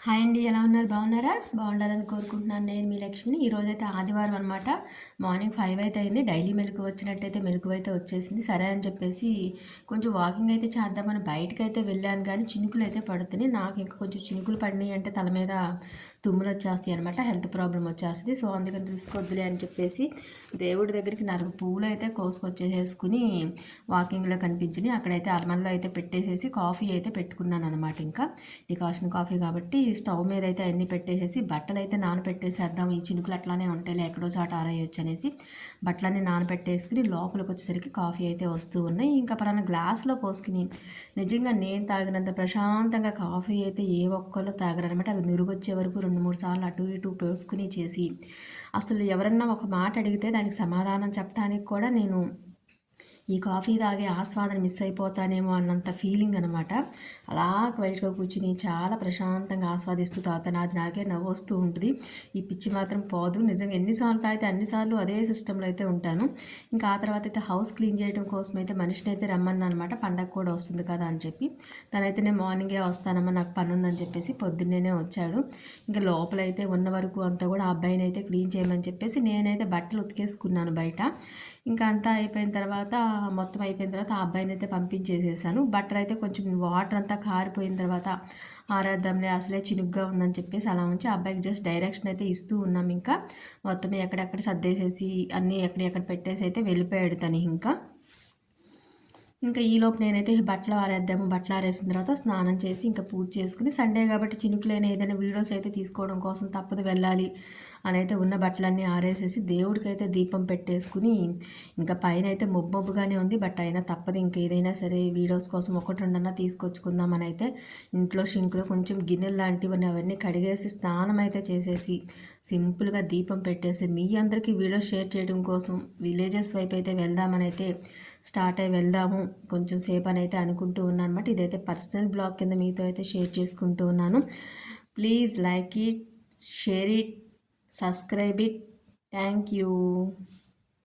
Hi అండి, ఎలా ఉన్నారు? బాగున్నారా? బాగుండాలని కోరుకుంటున్నాను. నేను మీ లక్ష్మిని. ఈరోజైతే ఆదివారం అనమాట. మార్నింగ్ 5 అయితే అయింది. డైలీ మెలకు వచ్చినట్టయితే మెలకు అయితే వచ్చేసింది. సరే అని చెప్పేసి కొంచెం వాకింగ్ అయితే చేద్దామని బయటకు అయితే వెళ్ళాను, కానీ చినుకులు అయితే పడుతున్నాయి. నాకు ఇంకా కొంచెం చినుకులు పడినాయి అంటే తల మీద తుమ్ములు వచ్చేస్తాయి అనమాట, హెల్త్ ప్రాబ్లం వచ్చేస్తుంది. సో అందుకని రిస్క్ వద్దులే అని చెప్పేసి దేవుడి దగ్గరికి 4 పువ్వులు అయితే కోసుకొచ్చేసేసుకుని వాకింగ్లో కనిపించినాయి. అక్కడైతే అలమల్లో అయితే పెట్టేసేసి కాఫీ అయితే పెట్టుకున్నాను అనమాట. ఇంకా డికాషన్ కాఫీ కాబట్టి స్టవ్ మీద అయితే అన్నీ పెట్టేసేసి బట్టలు అయితే నానపెట్టేసేద్దాం, ఈ చినుకులు అట్లానే ఉంటాయి ఎక్కడో చోట ఆరేయొచ్చు అనేసి బట్టలన్నీ నానపెట్టేసుకుని లోపలికి వచ్చేసరికి కాఫీ అయితే వస్తూ ఉన్నాయి. ఇంకా పలానా గ్లాస్లో పోసుకుని నిజంగా నేను తాగినంత ప్రశాంతంగా కాఫీ అయితే ఏ ఒక్కళ్ళు తాగరనమాట. అవి నురుగొచ్చే వరకు 2-3 సార్లు అటు ఇటు పోసుకుని చేసి అసలు ఎవరన్నా ఒక మాట అడిగితే దానికి సమాధానం చెప్పడానికి కూడా నేను ఈ కాఫీ తాగే ఆస్వాదన మిస్ అయిపోతానేమో అన్నంత ఫీలింగ్ అనమాట. అలా బయటకు కూర్చుని చాలా ప్రశాంతంగా ఆస్వాదిస్తూ తాగుతాను. అది నాకే నవ్వు వస్తూ ఉంటుంది. ఈ పిచ్చి మాత్రం పోదు. నిజంగా ఎన్నిసార్లు తాగితే అన్నిసార్లు అదే సిస్టంలో అయితే ఉంటాను. ఇంకా ఆ తర్వాత అయితే హౌస్ క్లీన్ చేయడం కోసం అయితే మనిషిని అయితే రమ్మన్నా అనమాట. పండగ కూడా వస్తుంది కదా అని చెప్పి. తనైతే నేను మార్నింగే వస్తానమ్మా, నాకు పని ఉందని చెప్పేసి పొద్దున్నేనే వచ్చాడు. ఇంకా లోపలైతే ఉన్న వరకు అంతా కూడా ఆ అబ్బాయిని అయితే క్లీన్ చేయమని చెప్పేసి నేనైతే బట్టలు ఉతికేసుకున్నాను బయట. ఇంకా అంతా అయిపోయిన తర్వాత మొత్తం అయిపోయిన తర్వాత ఆ అబ్బాయిని అయితే పంపించేసేసాను. బట్టలు అయితే కొంచెం వాటర్ అంతా కారిపోయిన తర్వాత ఆరాద్దాంలే, అసలే చినుగ్గా ఉందని చెప్పేసి అలా ఉంచి ఆ అబ్బాయికి జస్ట్ డైరెక్షన్ అయితే ఇస్తూ ఉన్నాం. ఇంకా మొత్తం ఎక్కడెక్కడ సర్దేసేసి అన్నీ ఎక్కడెక్కడ పెట్టేసి అయితే వెళ్ళిపోయాడు తను. ఇంకా ఈలోపు నేనైతే బట్టలు ఆరేద్దాము, బట్టలు ఆరేసిన తర్వాత స్నానం చేసి ఇంకా పూజ చేసుకుని, సండే కాబట్టి చినుకులైన ఏదైనా వీడియోస్ అయితే తీసుకోవడం కోసం తప్పదు వెళ్ళాలి అని అయితే ఉన్న బట్టలన్నీ ఆరేసేసి దేవుడికి అయితే దీపం పెట్టేసుకుని ఇంకా పైన అయితే మొబ్బొబ్బుగానే ఉంది. బట్ అయినా తప్పదు, ఇంక ఏదైనా సరే వీడియోస్ కోసం 1-2 తీసుకొచ్చుకుందామని అయితే ఇంట్లో షింక్లో కొంచెం గిన్నెలు లాంటివన్నీ అవన్నీ కడిగేసి స్నానం అయితే చేసేసి సింపుల్గా దీపం పెట్టేసి మీ అందరికీ వీడియో షేర్ చేయడం కోసం విలేజెస్ వైపు అయితే వెళ్దామని అయితే స్టార్ట్ అయ్యి వెళ్దాము కొంచెం సేపు అని అయితే అనుకుంటూ ఉన్నాను అనమాట. ఇదైతే పర్సనల్ బ్లాగ్ కింద మీతో అయితే షేర్ చేసుకుంటూ ఉన్నాను. Please like it, share it, subscribe it. Thank you.